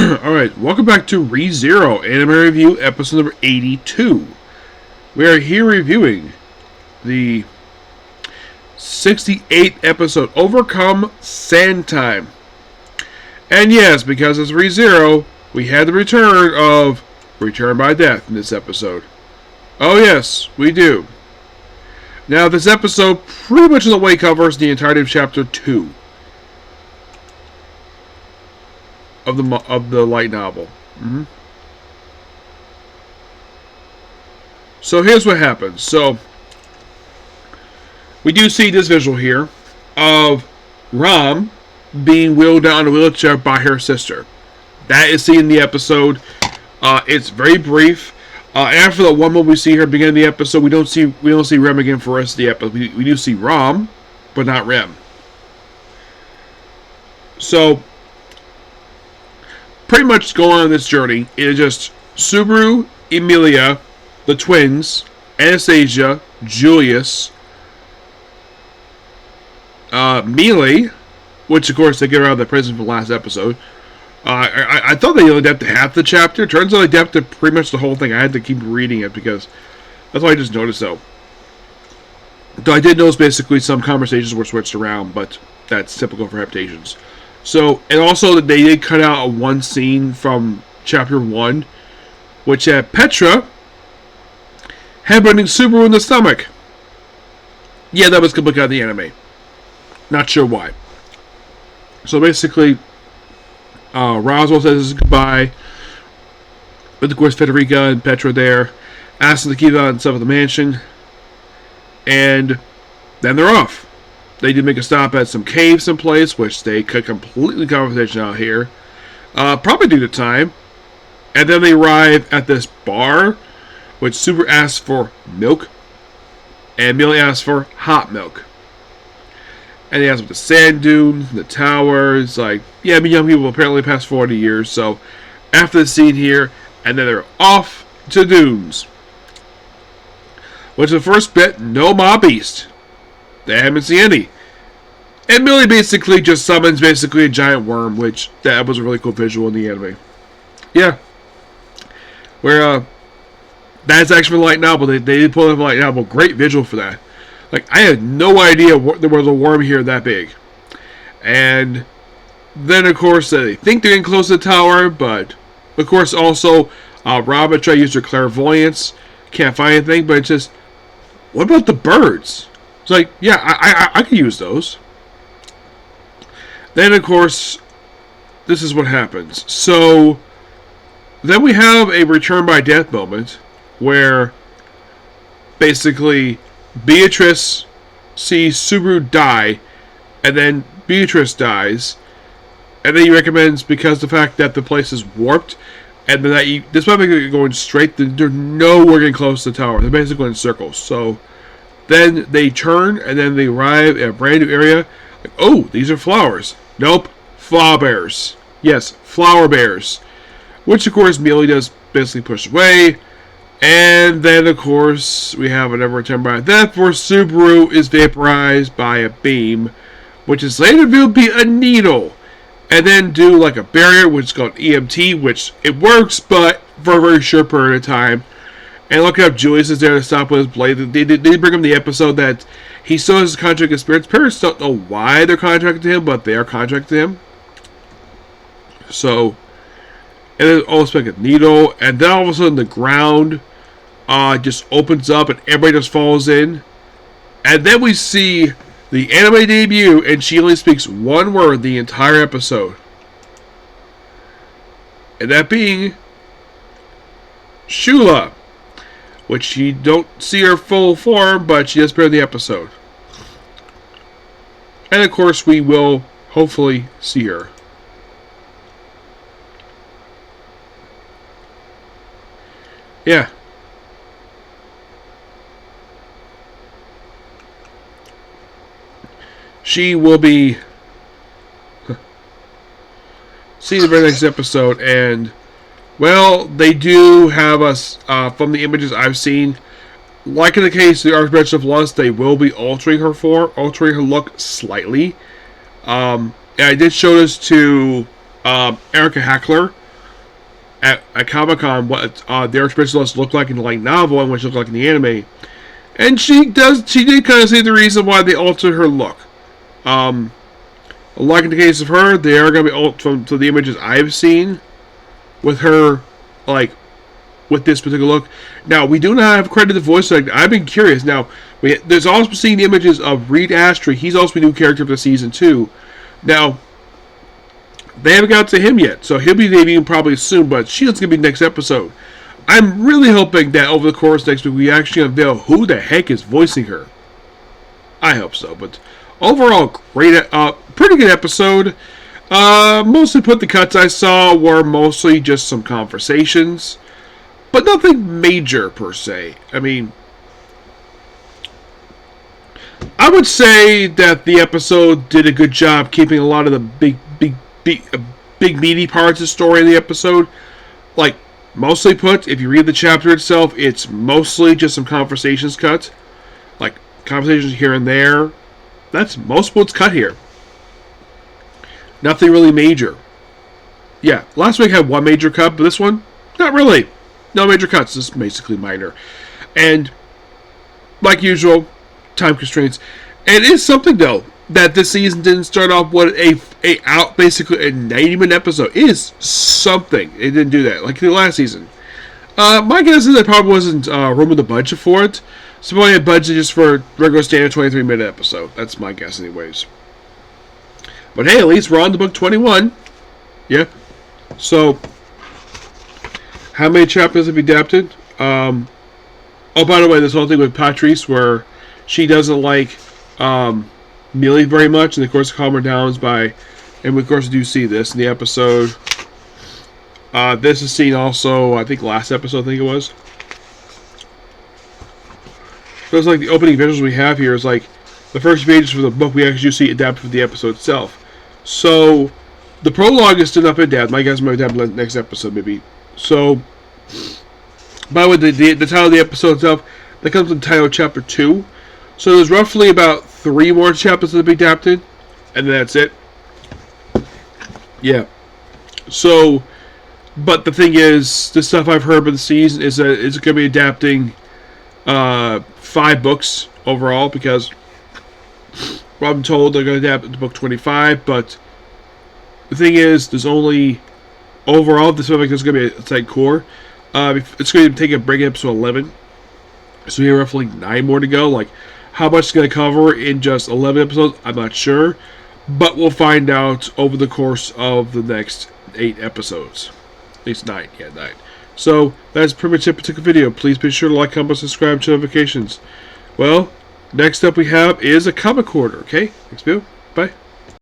Alright, welcome back to ReZero Anime Review, episode number 82. We are here reviewing the 68th episode, Overcome Sand Time. And yes, because it's ReZero, we had the return of Return by Death in this episode. Oh yes, we do. Now this episode pretty much in the way covers the entirety of Chapter 2. Of the light novel. So here's what happens. So we do see this visual here of Ram being wheeled down in a wheelchair by her sister. That is seen in the episode. It's very brief. After the one moment we see her beginning of the episode, we don't see Rem again for the rest of the episode. We do see Ram, but not Rem. So pretty much going on this journey, it is just Subaru, Emilia, the twins, Anastasia, Julius, Mealy, which of course they get her out of the prison from the last episode. I thought they only adapted half the chapter. Turns out they adapted pretty much the whole thing. I had to keep reading it because that's what I just noticed though. Though I did notice basically some conversations were switched around, but that's typical for adaptations. So, and also they did cut out one scene from chapter 1, which had Petra headbutting Subaru in the stomach. Yeah, that was completely out of the anime. Not sure why. So basically, Roswell says his goodbye, with of course Federica and Petra there, asks them to keep on stuff at the mansion, and then they're off. They did make a stop at some caves someplace, which they cut completely conversation out here. Probably due to time. And then they arrive at this bar, which Super asks for milk, and Millie asks for hot milk. And they ask about the sand dunes, the towers, like, yeah, I mean, young people apparently past 40 years, so after the scene here, and then they're off to dunes. Which is the first bit, no Mob Beast. They haven't seen any. And Millie basically just summons basically a giant worm, which that was a really cool visual in the anime. Yeah. Where, that's actually a light novel. They did pull in a light novel. Great visual for that. Like, I had no idea there was a worm here that big. And then, of course, they think they're getting close to the tower, but, of course, also, Robin tried to use her clairvoyance. Can't find anything, but it's just, what about the birds? It's like, yeah, I could use those. Then, of course, this is what happens. So, then we have a return by death moment where basically Beatrice sees Subaru die, and then Beatrice dies, and then he recommends, because the fact that the place is warped, and then that this might be going straight, they're nowhere getting close to the tower. They're basically going in circles. So then they turn, and then they arrive at a brand new area. Like, oh, these are flowers. Nope, flower bears. Yes, flower bears. Which, of course, Mealy does basically push away. And then, of course, we have another return by death where Subaru is vaporized by a beam, which is later revealed to be a needle. And then do like a barrier, which is called EMT, which it works, but for a very short period of time. And look up, Julius is there to stop with his blade. They bring him the episode that he still has his contract with spirits. Parents don't know why they're contracted to him, but they are contracted to him. So, and then also like a needle, and then all of a sudden the ground just opens up and everybody just falls in. And then we see the anime debut, and she only speaks one word the entire episode. And that being Shula. Which you don't see her full form, but she does appear in the episode. And of course, we will hopefully see her. Yeah. She will be seeing the very next episode, and well, they do have us, from the images I've seen, like in the case of the Archbishop of Lust, they will be altering her look slightly. And I did show this to Erica Hackler, at Comic-Con what the Archbishop looked like in the light novel and what she looked like in the anime. And she did kind of say the reason why they altered her look. Like in the case of her, they are going to be altered from the images I've seen with her, like, with this particular look. Now, we do not have credited voice actor. I've been curious. Now, there's also seen images of Reed Astry. He's also a new character for season 2. Now, they haven't got to him yet, so he'll be debuting probably soon, but Shield's going to be next episode. I'm really hoping that over the course of next week, we actually unveil who the heck is voicing her. I hope so, but overall, great, pretty good episode. Mostly the cuts I saw were mostly just some conversations, but nothing major per se. I mean, I would say that the episode did a good job keeping a lot of the big meaty parts of the story in the episode. Like, mostly if you read the chapter itself, it's mostly just some conversations cut. Like, conversations here and there. That's most what's cut here. Nothing really major. Yeah, last week had one major cut, but this one, not really. No major cuts, just basically minor. And, like usual, time constraints. And it is something, though, that this season didn't start off with basically a 90-minute episode. It is something. It didn't do that, like the last season. My guess is there probably wasn't room in the budget for it. So probably had budget just for a regular standard 23-minute episode. That's my guess anyways. But hey, at least we're on to book 21. Yeah. So, how many chapters have you adapted? Oh, by the way, this whole thing with Patrice where she doesn't like Millie very much, and of course calm her down by, and we of course do see this in the episode. This is seen also, I think last episode, I think it was. So it's like the opening visuals we have here is like the first pages for the book we actually see adapted from the episode itself. So the prologue is still not been adapted. My guess might adapt next episode maybe. So, by the way, the title of the episode itself, that comes in the title of chapter 2. So there's roughly about 3 more chapters that will be adapted, and then that's it. Yeah. So, but the thing is, the stuff I've heard about the season is that it's going to be adapting 5 books overall, because well, I'm told they're going to adapt to book 25, but the thing is, there's only, overall, this is going to be a tight core. It's going to take a break episode 11, so we have roughly 9 more to go. Like, how much it's going to cover in just 11 episodes, I'm not sure, but we'll find out over the course of the next 8 episodes. At least 9, yeah, 9. So, that's pretty much it for particular video. Please be sure to like, comment, subscribe, to notifications. Well, next up we have is a comic corner, okay? Next video, bye.